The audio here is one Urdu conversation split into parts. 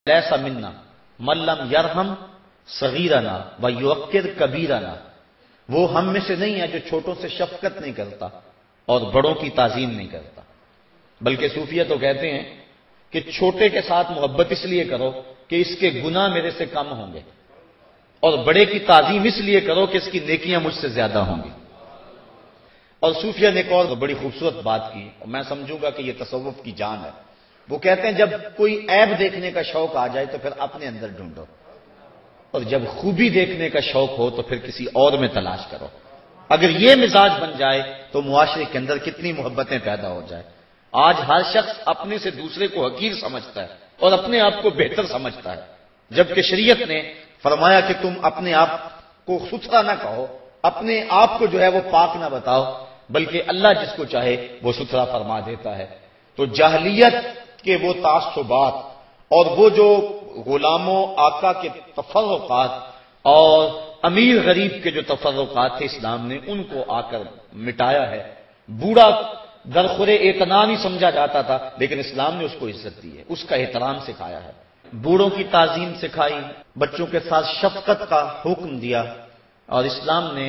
لیسا منا من لم یرحم صغیرنا ویوقر کبیرنا، وہ ہم میں سے نہیں ہے جو چھوٹوں سے شفقت نہیں کرتا اور بڑوں کی تعظیم نہیں کرتا۔ بلکہ صوفیہ تو کہتے ہیں کہ چھوٹے کے ساتھ محبت اس لیے کرو کہ اس کے گناہ میرے سے کم ہوں گے، اور بڑے کی تعظیم اس لیے کرو کہ اس کی نیکیاں مجھ سے زیادہ ہوں گی۔ اور صوفیہ نے ایک اور بڑی خوبصورت بات کی، اور میں سمجھوں گا کہ یہ تصوف کی جان ہے۔ وہ کہتے ہیں جب کوئی عیب دیکھنے کا شوق آ جائے تو پھر اپنے اندر ڈھونڈو، اور جب خوبی دیکھنے کا شوق ہو تو پھر کسی اور میں تلاش کرو۔ اگر یہ مزاج بن جائے تو معاشرے کے اندر کتنی محبتیں پیدا ہو جائے۔ آج ہر شخص اپنے سے دوسرے کو حقیر سمجھتا ہے اور اپنے آپ کو بہتر سمجھتا ہے، جبکہ شریعت نے فرمایا کہ تم اپنے آپ کو ستھرا نہ کہو، اپنے آپ کو جو ہے وہ پاک نہ بتاؤ، بلکہ اللہ جس کو چاہے وہ ستھرا فرما دیتا ہے۔ تو جاہلیت کے وہ تعصبات اور وہ جو غلاموں آقا کے تفرقات اور امیر غریب کے جو تفرقات تھے، اسلام نے ان کو آ کر مٹایا ہے۔ بوڑھا درخور اعتنا نہیں سمجھا جاتا تھا، لیکن اسلام نے اس کو عزت دی ہے، اس کا احترام سکھایا ہے، بوڑھوں کی تعظیم سکھائی، بچوں کے ساتھ شفقت کا حکم دیا، اور اسلام نے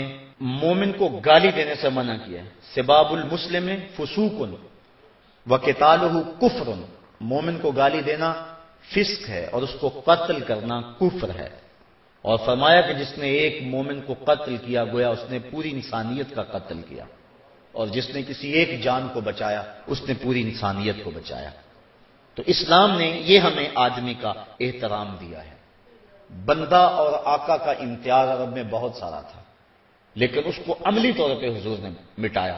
مومن کو گالی دینے سے منع کیا ہے۔ سباب المسلم فسوق وقتالہ کفر، مومن کو گالی دینا فسق ہے اور اس کو قتل کرنا کفر ہے۔ اور فرمایا کہ جس نے ایک مومن کو قتل کیا گویا اس نے پوری انسانیت کا قتل کیا، اور جس نے کسی ایک جان کو بچایا اس نے پوری انسانیت کو بچایا۔ تو اسلام نے یہ ہمیں آدمی کا احترام دیا ہے۔ بندہ اور آقا کا امتیاز عرب میں بہت سارا تھا، لیکن اس کو عملی طور پہ حضور نے مٹایا۔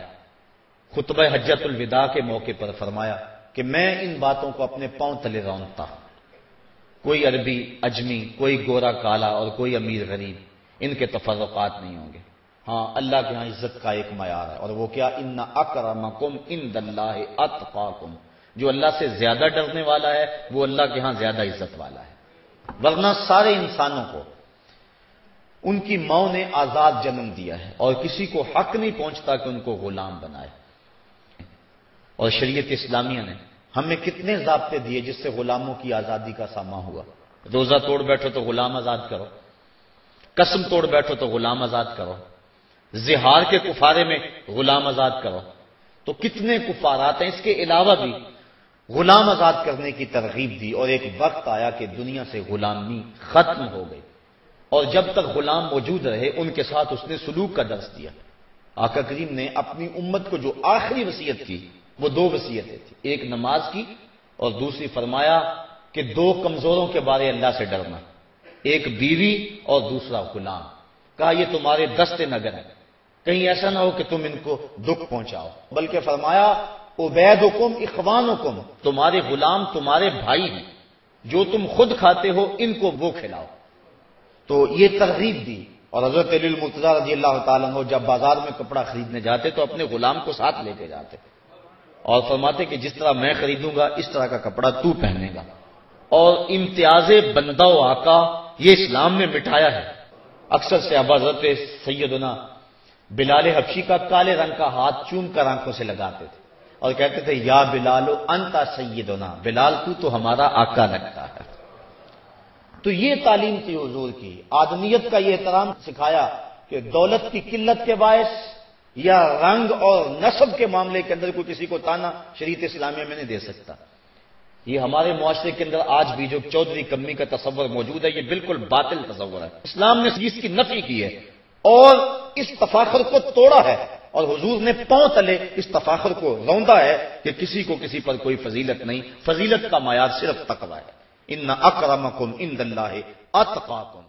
خطبہ حجۃ الوداع کے موقع پر فرمایا کہ میں ان باتوں کو اپنے پاؤں تلے رونتا ہوں، کوئی عربی اجمی، کوئی گورا کالا اور کوئی امیر غریب، ان کے تفرقات نہیں ہوں گے۔ ہاں، اللہ کے ہاں عزت کا ایک معیار ہے، اور وہ کیا؟ ان اکرمکم عند اللہ اتقاکم، جو اللہ سے زیادہ ڈرنے والا ہے وہ اللہ کے ہاں زیادہ عزت والا ہے۔ ورنہ سارے انسانوں کو ان کی ماں نے آزاد جنم دیا ہے، اور کسی کو حق نہیں پہنچتا کہ ان کو غلام بنائے۔ اور شریعت اسلامیہ نے ہمیں کتنے ضابطے دیے جس سے غلاموں کی آزادی کا ساماں ہوا۔ روزہ توڑ بیٹھو تو غلام آزاد کرو، قسم توڑ بیٹھو تو غلام آزاد کرو، زہار کے کفارے میں غلام آزاد کرو۔ تو کتنے کفارات ہیں۔ اس کے علاوہ بھی غلام آزاد کرنے کی ترغیب دی، اور ایک وقت آیا کہ دنیا سے غلامی ختم ہو گئی، اور جب تک غلام موجود رہے ان کے ساتھ اس نے سلوک کا درس دیا۔ آقا کریم نے اپنی امت کو جو آخری وصیت کی وہ دو وصیتیں تھیں، ایک نماز کی اور دوسری فرمایا کہ دو کمزوروں کے بارے اللہ سے ڈرنا، ایک بیوی اور دوسرا غلام۔ کہا یہ تمہارے دست نگر ہیں، کہیں ایسا نہ ہو کہ تم ان کو دکھ پہنچاؤ، بلکہ فرمایا عبیدکم اخوانکم، تمہارے غلام تمہارے بھائی ہیں، جو تم خود کھاتے ہو ان کو وہ کھلاؤ۔ تو یہ ترغیب دی۔ اور حضرت علی المرتضیٰ رضی اللہ تعالیٰ عنہ جب بازار میں کپڑا خریدنے جاتے تو اپنے غلام کو ساتھ لے کے جاتے، اور فرماتے کہ جس طرح میں خریدوں گا اس طرح کا کپڑا تو پہنے گا۔ اور امتیاز بندہ و آقا یہ اسلام نے مٹایا ہے۔ اکثر صحابہ حضرت سیدنا بلال حبشی کا کالے رنگ کا ہاتھ چوم کر آنکھوں سے لگاتے تھے اور کہتے تھے یا بلال انتا سیدنا، بلال تو ہمارا آقا لگتا ہے۔ تو یہ تعلیم تھی حضور کی، آدمیت کا یہ احترام سکھایا کہ دولت کی قلت کے باعث یا رنگ اور نسب کے معاملے کے اندر کوئی کسی کو تانا شریعت اسلامیہ میں نہیں دے سکتا۔ یہ ہمارے معاشرے کے اندر آج بھی جو چودھری کمی کا تصور موجود ہے یہ بالکل باطل تصور ہے۔ اسلام نے اس کی نفی کی ہے اور اس تفاخر کو توڑا ہے، اور حضور نے پاؤں تلے اس تفاخر کو روندا ہے کہ کسی کو کسی پر کوئی فضیلت نہیں، فضیلت کا معیار صرف تقوی ہے۔ ان اکرمکم عند اللہ اتقاکم۔